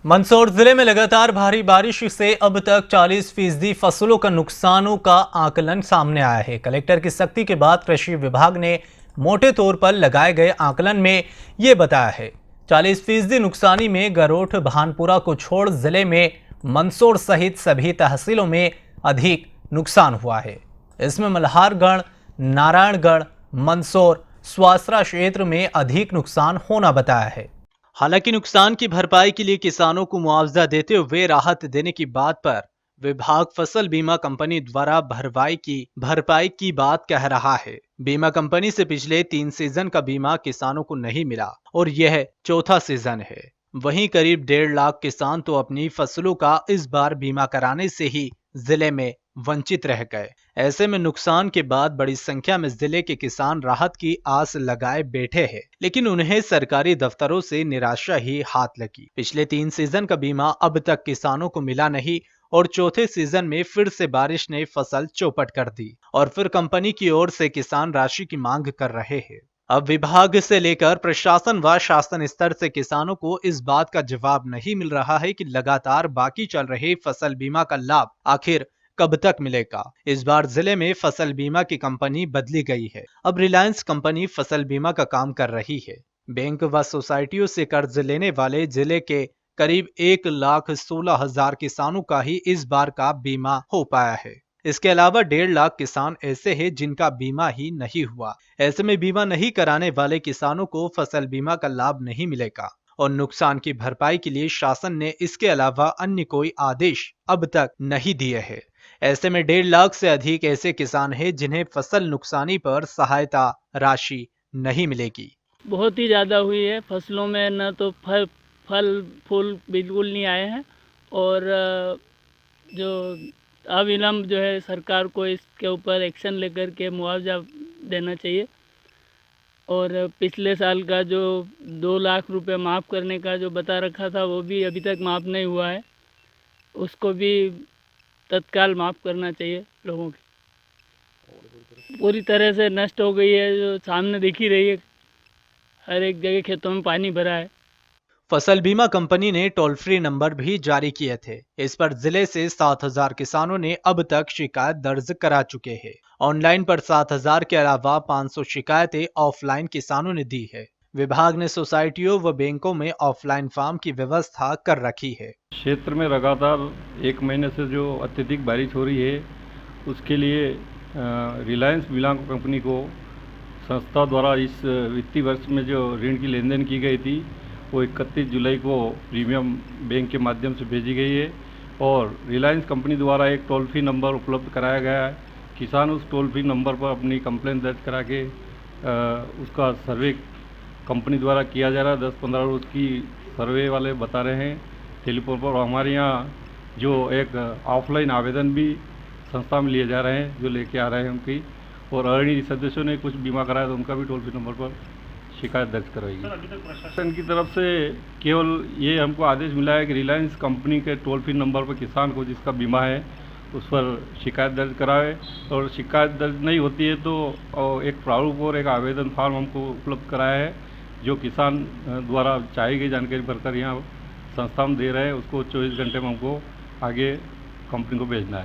मंदसौर जिले में लगातार भारी बारिश से अब तक 40% फसलों का नुकसानों का आकलन सामने आया है। कलेक्टर की सख्ती के बाद कृषि विभाग ने मोटे तौर पर लगाए गए आकलन में ये बताया है 40% नुकसानी में गरोठ भानपुरा को छोड़ जिले में मंदसौर सहित सभी तहसीलों में अधिक नुकसान हुआ है। इसमें मल्हारगढ़, नारायणगढ़, मंदसौर, स्वासरा क्षेत्र में अधिक नुकसान होना बताया है। हालांकि नुकसान की भरपाई के लिए किसानों को मुआवजा देते हुए राहत देने की बात पर विभाग फसल बीमा कंपनी द्वारा भरपाई की बात कह रहा है। बीमा कंपनी से पिछले 3 सीजन का बीमा किसानों को नहीं मिला और यह चौथा सीजन है। वहीं करीब 1.5 लाख किसान तो अपनी फसलों का इस बार बीमा कराने से ही जिले में वंचित रह गए। ऐसे में नुकसान के बाद बड़ी संख्या में जिले के किसान राहत की आस लगाए बैठे हैं, लेकिन उन्हें सरकारी दफ्तरों से निराशा ही हाथ लगी। पिछले 3 सीजन का बीमा अब तक किसानों को मिला नहीं और चौथे सीजन में फिर से बारिश ने फसल चौपट कर दी और फिर कंपनी की ओर से किसान राशि की मांग कर रहे हैं। अब विभाग से लेकर प्रशासन व शासन स्तर से किसानों को इस बात का जवाब नहीं मिल रहा है कि लगातार बाकी चल रहे फसल बीमा का लाभ आखिर कब तक मिलेगा। इस बार जिले में फसल बीमा की कंपनी बदली गई है। अब रिलायंस कंपनी फसल बीमा का काम कर रही है। बैंक व सोसाइटियों से कर्ज लेने वाले जिले के करीब 1,16,000 किसानों का ही इस बार का बीमा हो पाया है। इसके अलावा 1.5 लाख किसान ऐसे हैं जिनका बीमा ही नहीं हुआ। ऐसे में बीमा नहीं कराने वाले किसानों को फसल बीमा का लाभ नहीं मिलेगा और नुकसान की भरपाई के लिए शासन ने इसके अलावा अन्य कोई आदेश अब तक नहीं दिए हैं। ऐसे में 1.5 लाख से अधिक ऐसे किसान हैं जिन्हें फसल नुकसानी पर सहायता राशि नहीं मिलेगी। बहुत ही ज़्यादा हुई है। फसलों में न तो फल फूल बिल्कुल नहीं आए हैं और जो अविलंब जो है सरकार को इसके ऊपर एक्शन लेकर के मुआवजा देना चाहिए। और पिछले साल का जो 2 लाख रुपए माफ़ करने का जो बता रखा था वो भी अभी तक माफ़ नहीं हुआ है। उसको भी तत्काल माफ़ करना चाहिए लोगों की। पूरी तरह से नष्ट हो गई है, जो सामने दिख ही रही है। हर एक जगह खेतों में पानी भरा है। फसल बीमा कंपनी ने टोल फ्री नंबर भी जारी किए थे। इस पर जिले से 7,000 किसानों ने अब तक शिकायत दर्ज करा चुके हैं। ऑनलाइन पर 7,000 के अलावा 500 शिकायतें ऑफलाइन किसानों ने दी है। विभाग ने सोसाइटियों व बैंकों में ऑफलाइन फॉर्म की व्यवस्था कर रखी है। क्षेत्र में लगातार 1 महीने से जो अत्यधिक बारिश हो रही है, उसके लिए रिलायंस बीमा कंपनी को संस्था द्वारा इस वित्तीय वर्ष में जो ऋण की लेन देन की गई थी वो 31 जुलाई को प्रीमियम बैंक के माध्यम से भेजी गई है और रिलायंस कंपनी द्वारा एक टोल फ्री नंबर उपलब्ध कराया गया है। किसान उस टोल फ्री नंबर पर अपनी कंप्लेंट दर्ज करा के उसका सर्वे कंपनी द्वारा किया जा रहा है। 10-15 रोज़ की सर्वे वाले बता रहे हैं टेलीफोन पर। हमारे यहाँ जो एक ऑफलाइन आवेदन भी संस्था में लिए जा रहे हैं, जो लेके आ रहे हैं उनकी, और अग्रणी सदस्यों ने कुछ बीमा कराया तो उनका भी टोल फ्री नंबर पर शिकायत दर्ज करवाएगी। अभी तक प्रशासन की तरफ से केवल ये हमको आदेश मिला है कि रिलायंस कंपनी के टोल फ्री नंबर पर किसान को जिसका बीमा है उस पर शिकायत दर्ज करावे, और शिकायत दर्ज नहीं होती है तो एक प्रारूप और एक आवेदन फॉर्म हमको उपलब्ध कराया है, जो किसान द्वारा चाहिए गई जानकारी भरकर यहाँ संस्था में दे रहे हैं। उसको 24 घंटे में हमको आगे कंपनी को भेजना है।